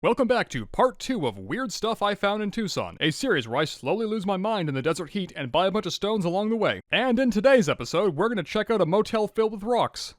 Welcome back to part 2 of Weird Stuff I Found in Tucson, a series where I slowly lose my mind in the desert heat and buy a bunch of stones along the way. And in today's episode, we're going to check out a motel filled with rocks.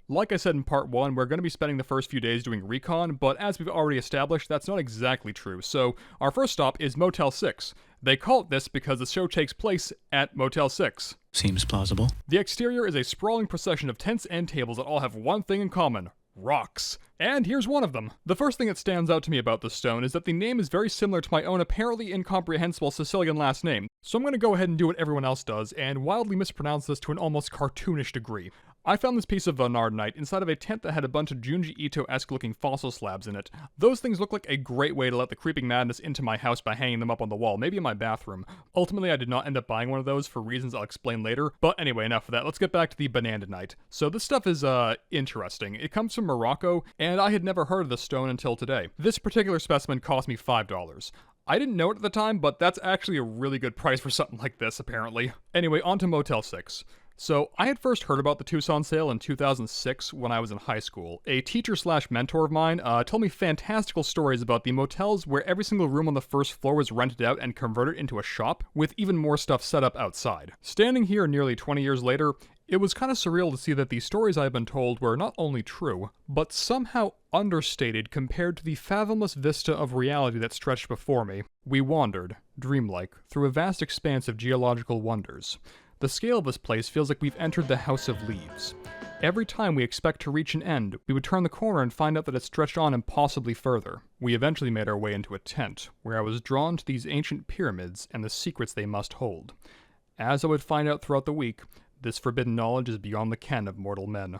Like I said in part 1, we're going to be spending the first few days doing recon, but as we've already established, that's not exactly true. So, our first stop is Motel 6. They call it this because the show takes place at Motel 6. Seems plausible. The exterior is a sprawling procession of tents and tables that all have one thing in common: rocks. And here's one of them. The first thing that stands out to me about this stone is that the name is very similar to my own apparently incomprehensible Sicilian last name, so I'm going to go ahead and do what everyone else does and wildly mispronounce this to an almost cartoonish degree. I found this piece of Nardonite inside of a tent that had a bunch of Junji Ito-esque looking fossil slabs in it. Those things look like a great way to let the creeping madness into my house by hanging them up on the wall, maybe in my bathroom. Ultimately, I did not end up buying one of those for reasons I'll explain later, but anyway, enough of that. Let's get back to the Banandonite. So this stuff is, interesting. It comes from Morocco, and I had never heard of this stone until today. This particular specimen cost me $5. I didn't know it at the time, but that's actually a really good price for something like this, apparently. Anyway, on to Motel 6. So, I had first heard about the Tucson sale in 2006 when I was in high school. A teacher/mentor of mine told me fantastical stories about the motels where every single room on the first floor was rented out and converted into a shop, with even more stuff set up outside. Standing here nearly 20 years later, it was kind of surreal to see that the stories I had been told were not only true, but somehow understated compared to the fathomless vista of reality that stretched before me. We wandered, dreamlike, through a vast expanse of geological wonders. The scale of this place feels like we've entered the House of Leaves. Every time we expect to reach an end, we would turn the corner and find out that it stretched on impossibly further. We eventually made our way into a tent, where I was drawn to these ancient pyramids and the secrets they must hold. As I would find out throughout the week, this forbidden knowledge is beyond the ken of mortal men.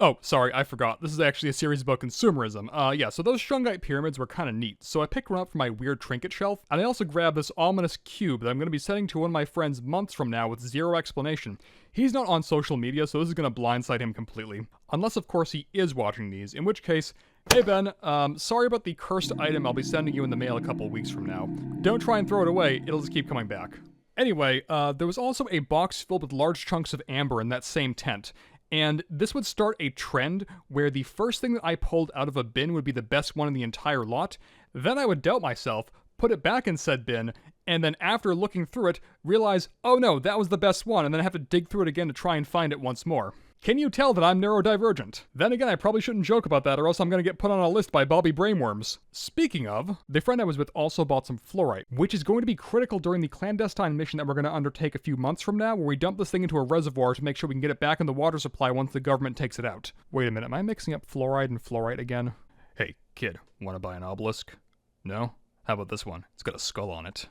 Oh, sorry, I forgot. This is actually a series about consumerism. So those Shungite pyramids were kind of neat, so I picked one up from my weird trinket shelf, and I also grabbed this ominous cube that I'm going to be sending to one of my friends months from now with zero explanation. He's not on social media, so this is going to blindside him completely. Unless, of course, he is watching these, in which case, hey Ben, sorry about the cursed item I'll be sending you in the mail a couple weeks from now. Don't try and throw it away, it'll just keep coming back. Anyway, there was also a box filled with large chunks of amber in that same tent. And this would start a trend where the first thing that I pulled out of a bin would be the best one in the entire lot. Then I would doubt myself, put it back in said bin, and then after looking through it, realize, oh no, that was the best one, and then have to dig through it again to try and find it once more. Can you tell that I'm neurodivergent? Then again, I probably shouldn't joke about that or else I'm gonna get put on a list by Bobby Brainworms. Speaking of, the friend I was with also bought some fluorite, which is going to be critical during the clandestine mission that we're gonna undertake a few months from now, where we dump this thing into a reservoir to make sure we can get it back in the water supply once the government takes it out. Wait a minute, am I mixing up fluoride and fluorite again? Hey, kid, wanna buy an obelisk? No? How about this one? It's got a skull on it.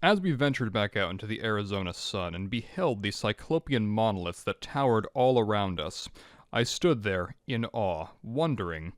As we ventured back out into the Arizona sun and beheld the cyclopean monoliths that towered all around us, I stood there in awe, wondering,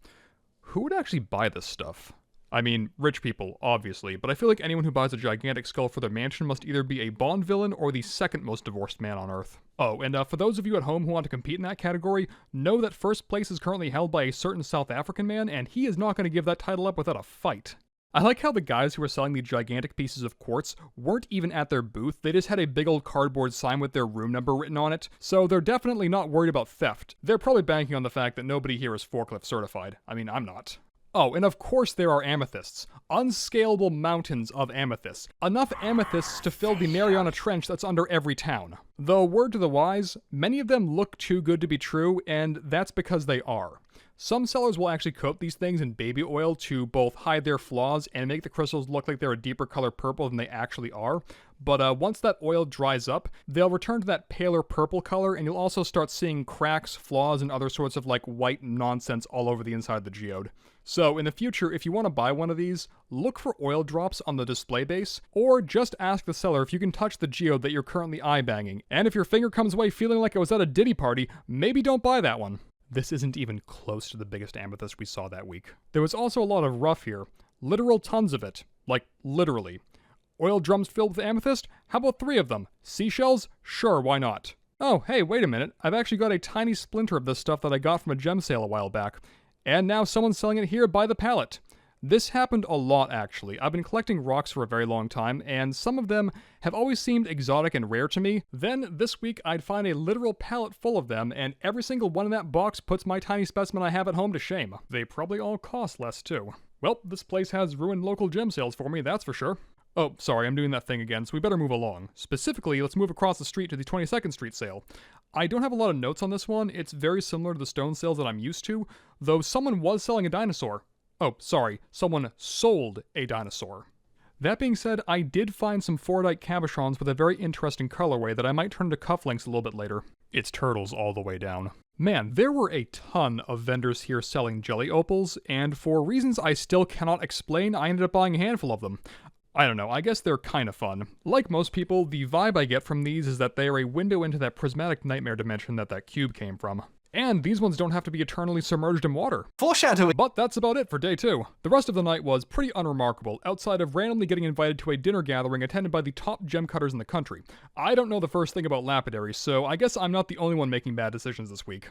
who would actually buy this stuff? I mean, rich people, obviously, but I feel like anyone who buys a gigantic skull for their mansion must either be a Bond villain or the second most divorced man on Earth. Oh, and for those of you at home who want to compete in that category, know that first place is currently held by a certain South African man, and he is not going to give that title up without a fight. I like how the guys who were selling the gigantic pieces of quartz weren't even at their booth, they just had a big old cardboard sign with their room number written on it, so they're definitely not worried about theft. They're probably banking on the fact that nobody here is forklift certified. I mean, I'm not. Oh, and of course there are amethysts. Unscalable mountains of amethysts. Enough amethysts to fill the Mariana Trench that's under every town. Though, word to the wise, many of them look too good to be true, and that's because they are. Some sellers will actually coat these things in baby oil to both hide their flaws and make the crystals look like they're a deeper color purple than they actually are. But once that oil dries up, they'll return to that paler purple color, and you'll also start seeing cracks, flaws, and other sorts of like white nonsense all over the inside of the geode. So in the future, if you want to buy one of these, look for oil drops on the display base, or just ask the seller if you can touch the geode that you're currently eye-banging. And if your finger comes away feeling like it was at a Diddy party, maybe don't buy that one. This isn't even close to the biggest amethyst we saw that week. There was also a lot of rough here. Literal tons of it. Like, literally. Oil drums filled with amethyst? How about 3 of them? Seashells? Sure, why not? Oh, hey, wait a minute. I've actually got a tiny splinter of this stuff that I got from a gem sale a while back. And now someone's selling it here by the pallet. This happened a lot, actually. I've been collecting rocks for a very long time, and some of them have always seemed exotic and rare to me. Then, this week, I'd find a literal pallet full of them, and every single one in that box puts my tiny specimen I have at home to shame. They probably all cost less, too. Well, this place has ruined local gem sales for me, that's for sure. Oh, sorry, I'm doing that thing again, so we better move along. Specifically, let's move across the street to the 22nd Street sale. I don't have a lot of notes on this one. It's very similar to the stone sales that I'm used to, though someone was selling a dinosaur. Oh, sorry, someone sold a dinosaur. That being said, I did find some Fordite cabochons with a very interesting colorway that I might turn into cufflinks a little bit later. It's turtles all the way down. Man, there were a ton of vendors here selling jelly opals, and for reasons I still cannot explain, I ended up buying a handful of them. I don't know, I guess they're kinda fun. Like most people, the vibe I get from these is that they are a window into that prismatic nightmare dimension that cube came from. And these ones don't have to be eternally submerged in water. Foreshadowing! But that's about it for day 2. The rest of the night was pretty unremarkable, outside of randomly getting invited to a dinner gathering attended by the top gem cutters in the country. I don't know the first thing about lapidaries, so I guess I'm not the only one making bad decisions this week.